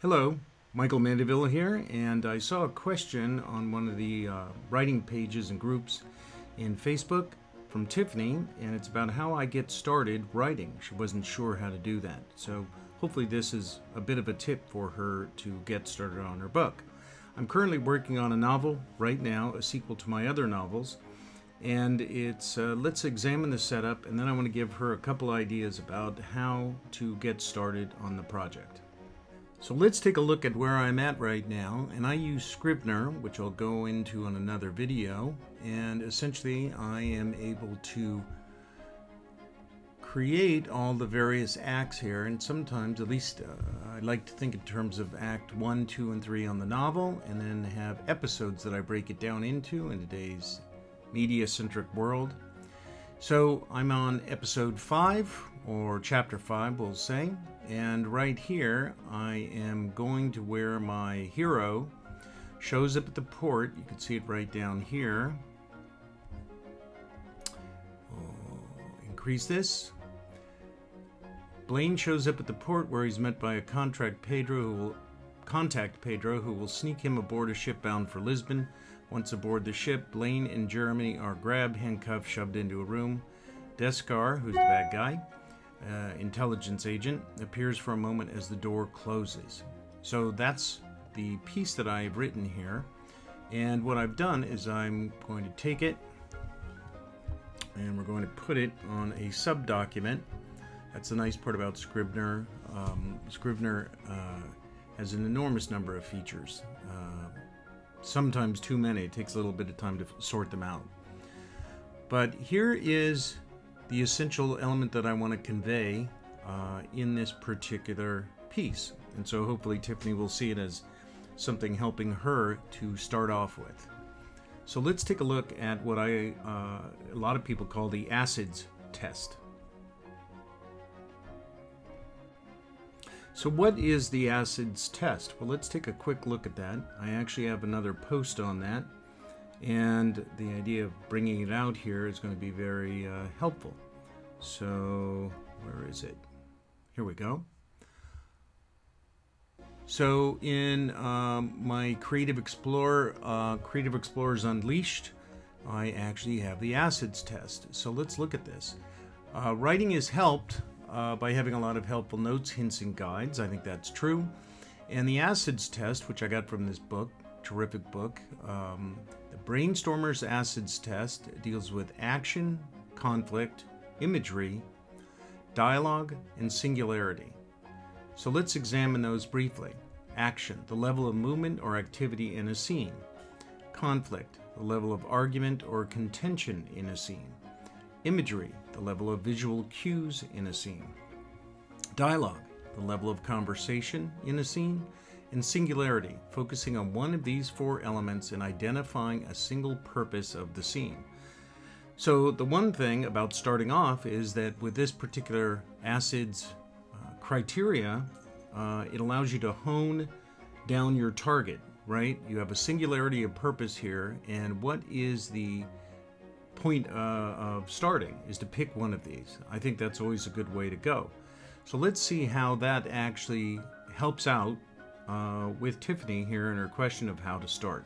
Hello, Michael Mandaville here, and I saw a question on one of the writing pages and groups in Facebook from Tiffany, and it's about how I get started writing. She wasn't sure how to do that, so hopefully this is a bit of a tip for her to get started on her book. I'm currently working on a novel right now, a sequel to my other novels, and it's let's examine the setup, and then I want to give her a couple ideas about how to get started on the project. So let's take a look at where I'm at right now, and I use Scrivener, which I'll go into on another video, and essentially I am able to create all the various acts here, and sometimes, at least I like to think in terms of Act 1, 2, and 3 on the novel, and then have episodes that I break it down into in today's media-centric world. So I'm on episode 5, or chapter 5 we'll say, and right here I am going to where my hero shows up at the port. You can see it right down here. Increase this. Blaine shows up at the port where he's met by a contact Pedro who will sneak him aboard a ship bound for Lisbon. Once aboard the ship, Blaine and Jeremy are grabbed, handcuffed, shoved into a room. Deskar, who's the bad guy, intelligence agent, appears for a moment as the door closes. So that's the piece that I've written here. And what I've done is I'm going to take it and we're going to put it on a sub-document. That's the nice part about Scrivener. Scrivener has an enormous number of features. Sometimes too many. It takes a little bit of time to sort them out. But here is the essential element that I want to convey in this particular piece. And so hopefully Tiffany will see it as something helping her to start off with. So let's take a look at what a lot of people call the acids test. So what is the acids test? Well, let's take a quick look at that. I actually have another post on that, and the idea of bringing it out here is going to be very helpful. So where is it? Here we go. So in my Creative Explorers Unleashed, I actually have the acids test. So let's look at this. Writing is helped by having a lot of helpful notes, hints, and guides. I think that's true. And the acids test, which I got from this book, terrific book, the Brainstormer's acids test deals with action, conflict, imagery, dialogue, and singularity. So let's examine those briefly. Action, the level of movement or activity in a scene. Conflict, the level of argument or contention in a scene. Imagery, the level of visual cues in a scene. Dialogue, the level of conversation in a scene. And singularity, focusing on one of these four elements and identifying a single purpose of the scene. So the one thing about starting off is that with this particular acids criteria, it allows you to hone down your target, right? You have a singularity of purpose here, and what is the point of starting is to pick one of these. I think that's always a good way to go. So let's see how that actually helps out with Tiffany here in her question of how to start.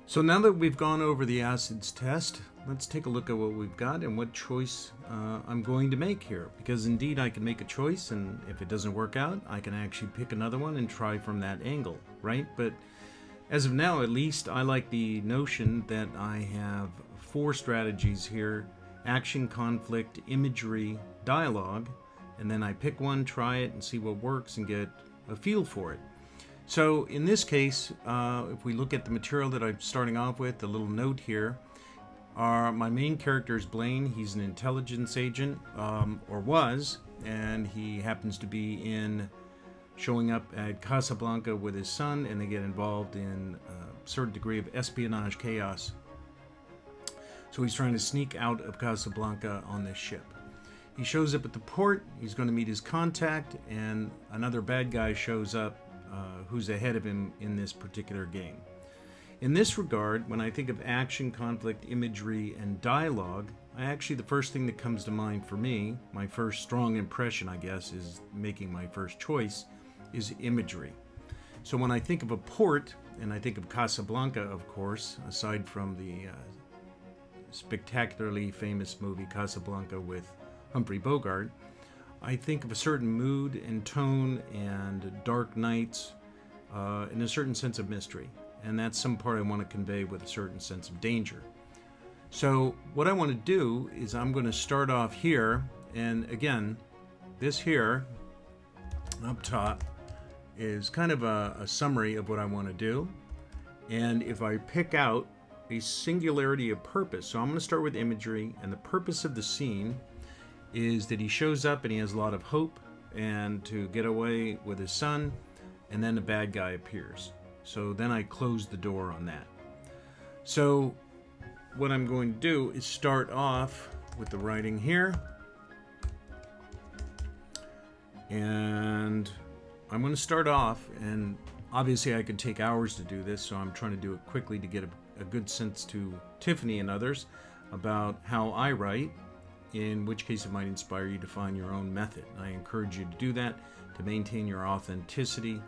So now that we've gone over the acids test, let's take a look at what we've got and what choice I'm going to make here. Because indeed I can make a choice, and if it doesn't work out, I can actually pick another one and try from that angle, right? But as of now, at least, I like the notion that I have 4 strategies here: action, conflict, imagery, dialogue, and then I pick one, try it, and see what works and get a feel for it. So in this case, if we look at the material that I'm starting off with, the little note here, my main character is Blaine. He's an intelligence agent, or was, and he happens to be showing up at Casablanca with his son, and they get involved in a certain degree of espionage chaos. So he's trying to sneak out of Casablanca on this ship. He shows up at the port, he's going to meet his contact, and another bad guy shows up who's ahead of him in this particular game. In this regard, when I think of action, conflict, imagery, and dialogue, Actually, the first thing that comes to mind for me, my first strong impression, I guess, is making my first choice, is imagery. So when I think of a port, and I think of Casablanca, of course, aside from the spectacularly famous movie Casablanca with Humphrey Bogart, I think of a certain mood and tone and dark nights and a certain sense of mystery. And that's some part I want to convey with a certain sense of danger. So what I want to do is I'm going to start off here, and again, this here up top is kind of a summary of what I want to do. And if I pick out a singularity of purpose, so I'm going to start with imagery, and the purpose of the scene is that he shows up and he has a lot of hope and to get away with his son, and then a bad guy appears. So then I close the door on that. So what I'm going to do is start off with the writing here, and I'm going to start off, and obviously I could take hours to do this, so I'm trying to do it quickly to get a good sense to Tiffany and others about how I write, in which case it might inspire you to find your own method. I encourage you to do that to maintain your authenticity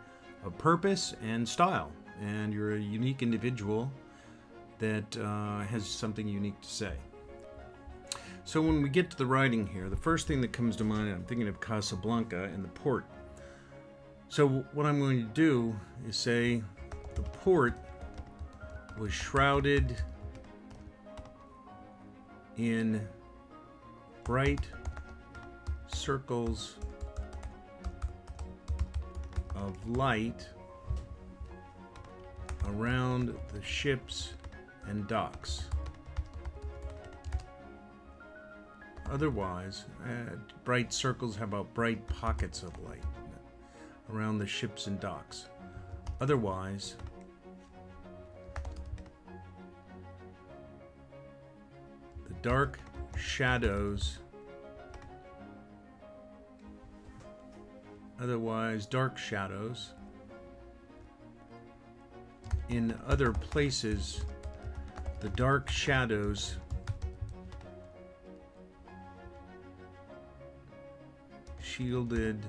of purpose and style, and you're a unique individual that has something unique to say. So when we get to the writing here, the first thing that comes to mind, I'm thinking of Casablanca and the port. So what I'm going to do is say the port was shrouded in bright circles of light around the ships and docks. Otherwise, bright circles, how about bright pockets of light around the ships and docks? Otherwise, the dark shadows, in other places, the dark shadows shielded.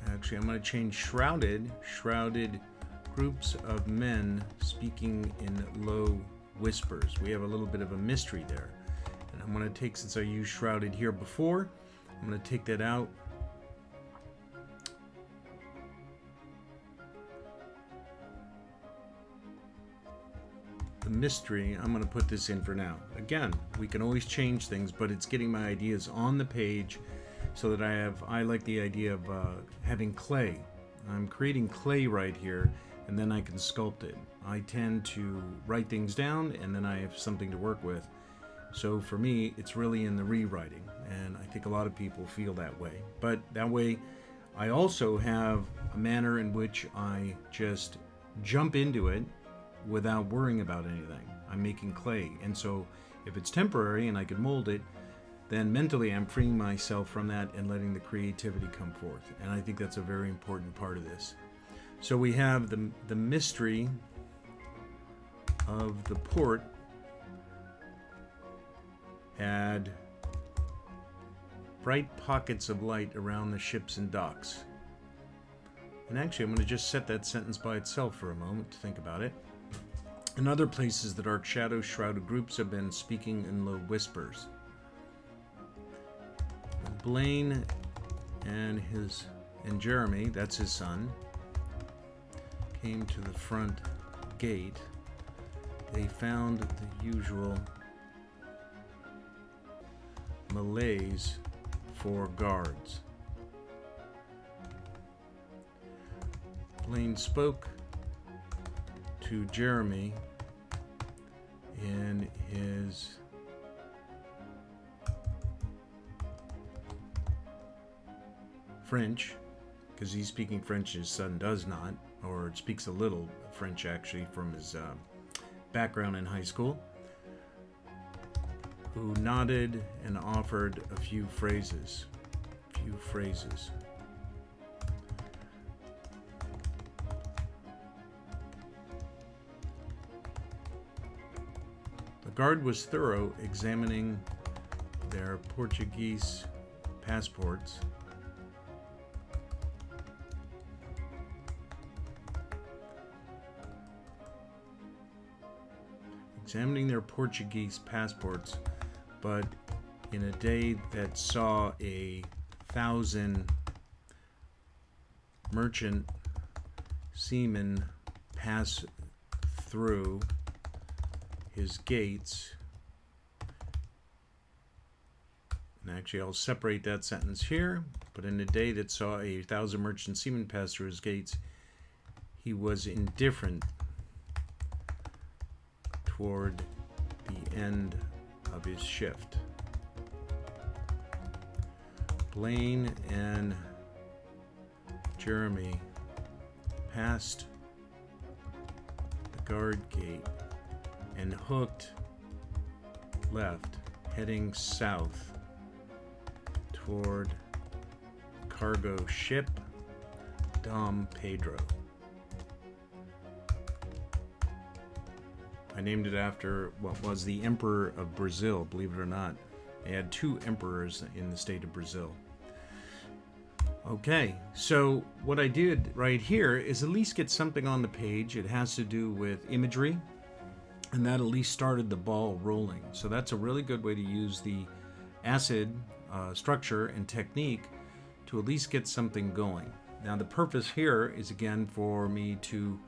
Actually, I'm going to change shrouded groups of men speaking in low whispers. We have a little bit of a mystery there. And I'm going to take, since I used shrouded here before, I'm going to take that out. The mystery, I'm going to put this in for now. Again, we can always change things, but it's getting my ideas on the page so that I like the idea of having clay. I'm creating clay right here, and then I can sculpt it. I tend to write things down, and then I have something to work with. So for me, it's really in the rewriting, and I think a lot of people feel that way. But that way, I also have a manner in which I just jump into it without worrying about anything. I'm making clay, and so if it's temporary and I can mold it, then mentally I'm freeing myself from that and letting the creativity come forth. And I think that's a very important part of this. So we have the mystery of the port had bright pockets of light around the ships and docks. And actually, I'm going to just set that sentence by itself for a moment to think about it. In other places, the dark shadows shrouded groups have been speaking in low whispers. Blaine and Jeremy, that's his son, came to the front gate. They found the usual malaise for guards. Blaine spoke to Jeremy in his French, because he's speaking French, his son does not, or speaks a little French actually from his background in high school, who nodded and offered a few phrases. guard was thorough, examining their Portuguese passports. Examining their Portuguese passports, but in a day that saw 1,000 merchant seamen pass through his gates. And actually, I'll separate that sentence here. But in a day that saw 1,000 merchant seamen pass through his gates, he was indifferent toward the end of his shift. Blaine and Jeremy passed the guard gate and hooked left, heading south toward cargo ship Dom Pedro. I named it after what was the Emperor of Brazil, believe it or not. They had 2 emperors in the state of Brazil. Okay, so what I did right here is at least get something on the page. It has to do with imagery, and that at least started the ball rolling. So that's a really good way to use the acid structure and technique to at least get something going. Now the purpose here is again for me to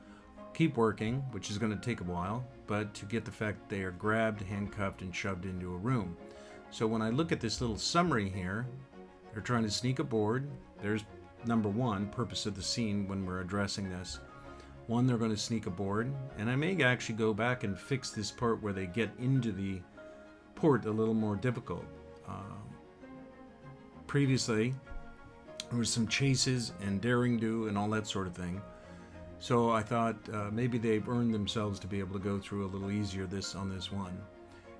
keep working, which is going to take a while, but to get the fact they are grabbed, handcuffed, and shoved into a room. So when I look at this little summary here, they're trying to sneak aboard. There's number 1, purpose of the scene when we're addressing this. 1, they're going to sneak aboard, and I may actually go back and fix this part where they get into the port a little more difficult. Previously, there was some chases and daring do and all that sort of thing. So I thought maybe they've earned themselves to be able to go through a little easier on this one.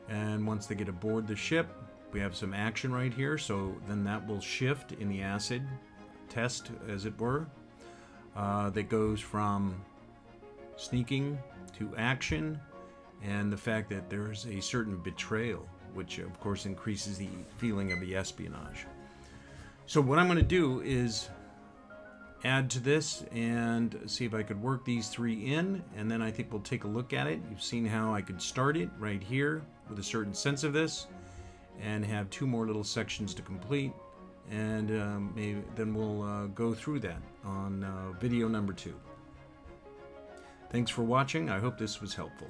And once they get aboard the ship, we have some action right here, so then that will shift in the acid test, as it were. That goes from sneaking to action, and the fact that there's a certain betrayal, which of course increases the feeling of the espionage. So what I'm going to do is add to this and see if I could work these 3 in, and then I think we'll take a look at it. You've seen how I could start it right here with a certain sense of this, and have 2 more little sections to complete, and maybe then we'll go through that on video number 2. Thanks for watching. I hope this was helpful.